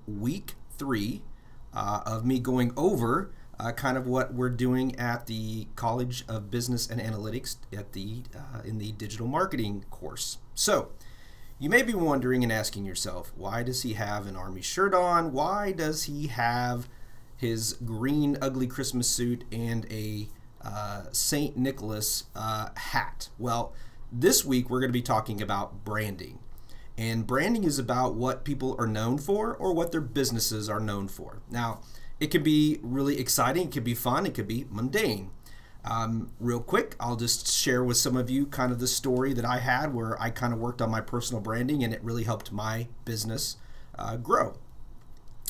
week 3 of me going over kind of what we're doing at the College of Business and Analytics at in the digital marketing course. So you may be wondering and asking yourself, why does he have an army shirt on? Why does he have his green ugly Christmas suit and a St. Nicholas hat? Well, this week we're going to be talking about branding. And branding is about what people are known for or what their businesses are known for. Now, it could be really exciting, it could be fun, it could be mundane. Real quick, I'll just share with some of you kind of the story that I had where I kind of worked on my personal branding and it really helped my business grow.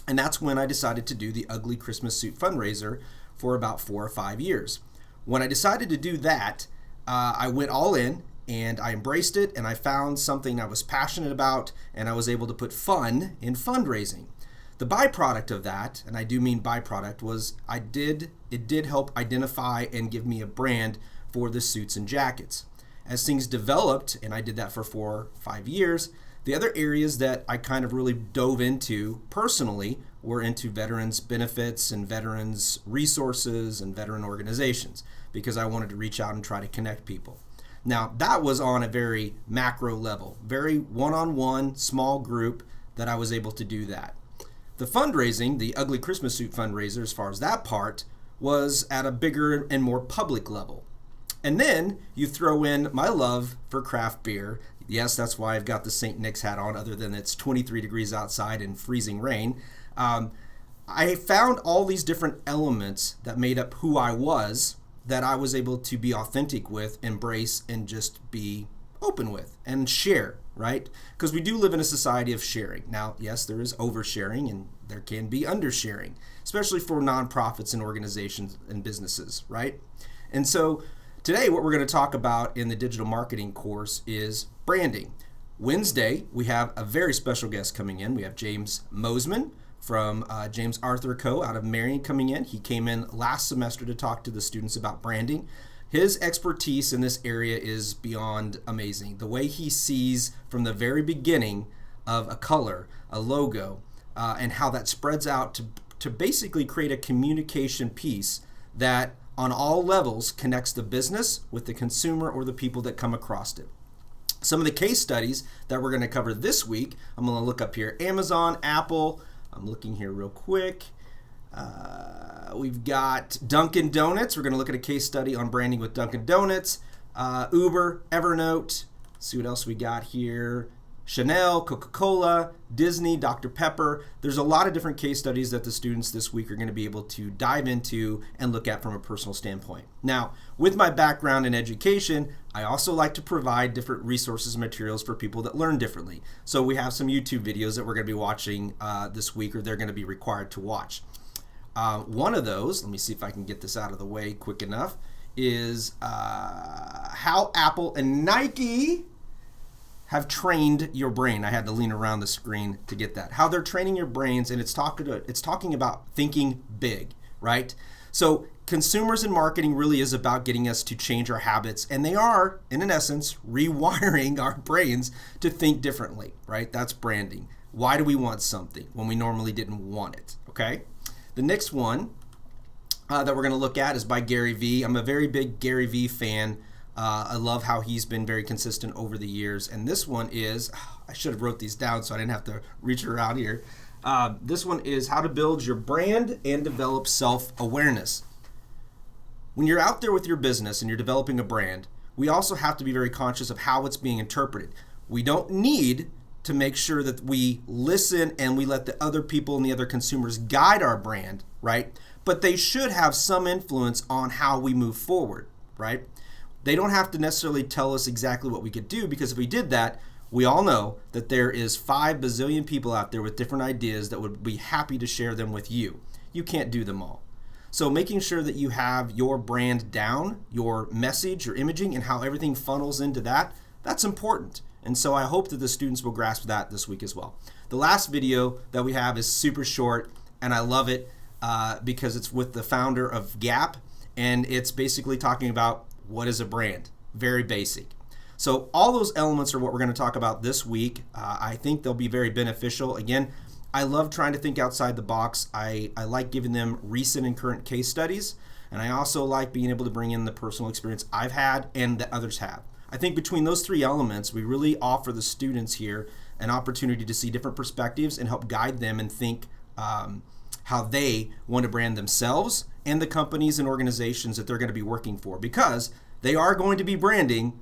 And that's when I decided to do the Ugly Christmas Suit fundraiser for about 4 or 5 years. When I decided to do that, I went all in. And I embraced it, and I found something I was passionate about, and I was able to put fun in fundraising. The byproduct of that, and I do mean byproduct, was it did help identify and give me a brand for the suits and jackets. As things developed, and I did that for 4 or 5 years, the other areas that I kind of really dove into personally were into veterans benefits and veterans resources and veteran organizations, because I wanted to reach out and try to connect people. Now, that was on a very macro level, very one-on-one, small group that I was able to do that. The fundraising, the Ugly Christmas Suit fundraiser, as far as that part, was at a bigger and more public level. And then you throw in my love for craft beer. Yes, that's why I've got the St. Nick's hat on, other than it's 23 degrees outside and freezing rain. I found all these different elements that made up who I was, that I was able to be authentic with, embrace, and just be open with and share, right? Because we do live in a society of sharing. Now, yes, there is oversharing and there can be undersharing, especially for nonprofits and organizations and businesses, right? And so today what we're going to talk about in the digital marketing course is branding. Wednesday, we have a very special guest coming in. We have James Mosman from James Arthur Co. out of Marion coming in. He came in last semester to talk to the students about branding. His expertise in this area is beyond amazing. The way he sees from the very beginning of a color, a logo, and how that spreads out to basically create a communication piece that on all levels connects the business with the consumer or the people that come across it. Some of the case studies that we're going to cover this week, I'm going to look up here, Amazon, Apple. I'm looking here real quick. We've got Dunkin' Donuts. We're going to look at a case study on branding with Dunkin' Donuts. Uber, Evernote. Let's see what else we got here. Chanel, Coca-Cola, Disney, Dr. Pepper. There's a lot of different case studies that the students this week are going to be able to dive into and look at from a personal standpoint. Now, with my background in education, I also like to provide different resources and materials for people that learn differently. So we have some YouTube videos that we're going to be watching this week, or they're going to be required to watch. One of those, let me see if I can get this out of the way quick enough, is how Apple and Nike have trained your brain. I had to lean around the screen to get that. How they're training your brains, and it's talking about thinking big, right? So consumers and marketing really is about getting us to change our habits, and they are, in an essence, rewiring our brains to think differently, right? That's branding. Why do we want something when we normally didn't want it, okay? The next one that we're going to look at is by Gary Vee. I'm a very big Gary Vee fan. I love how he's been very consistent over the years. And this one is, I should have wrote these down so I didn't have to reach around here. This one is how to build your brand and develop self-awareness. When you're out there with your business and you're developing a brand, we also have to be very conscious of how it's being interpreted. We don't need to make sure that we listen and we let the other people and the other consumers guide our brand, right? But they should have some influence on how we move forward, right? They don't have to necessarily tell us exactly what we could do, because if we did that, we all know that there is 5 bazillion people out there with different ideas that would be happy to share them with you. You can't do them all. So making sure that you have your brand down, your message, your imaging, and how everything funnels into that, that's important. And so I hope that the students will grasp that this week as well. The last video that we have is super short, and I love it because it's with the founder of Gap, and it's basically talking about what is a brand. Very basic. So all those elements are what we're going to talk about this week. I think they'll be very beneficial. Again, I love trying to think outside the box. I like giving them recent and current case studies, and I also like being able to bring in the personal experience I've had and that others have. I think between those three elements, we really offer the students here an opportunity to see different perspectives and help guide them and think how they want to brand themselves and the companies and organizations that they're going to be working for, because they are going to be branding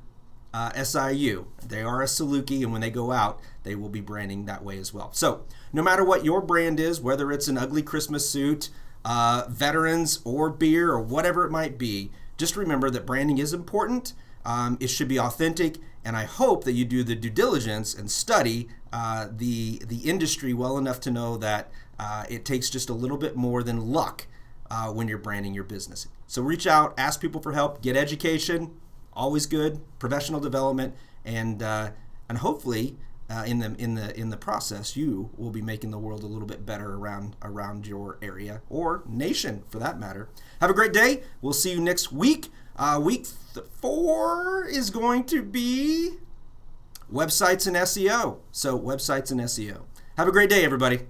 SIU. They are a Saluki, and when they go out, they will be branding that way as well. So no matter what your brand is, whether it's an ugly Christmas suit, veterans, or beer, or whatever it might be, just remember that branding is important. It should be authentic, and I hope that you do the due diligence and study the industry well enough to know that it takes just a little bit more than luck when you're branding your business. So reach out, ask people for help, get education, always good, professional development, and hopefully in the process, you will be making the world a little bit better around your area or nation, for that matter. Have a great day. We'll see you next week. Week 4 is going to be websites and SEO. So websites and SEO. Have a great day, everybody.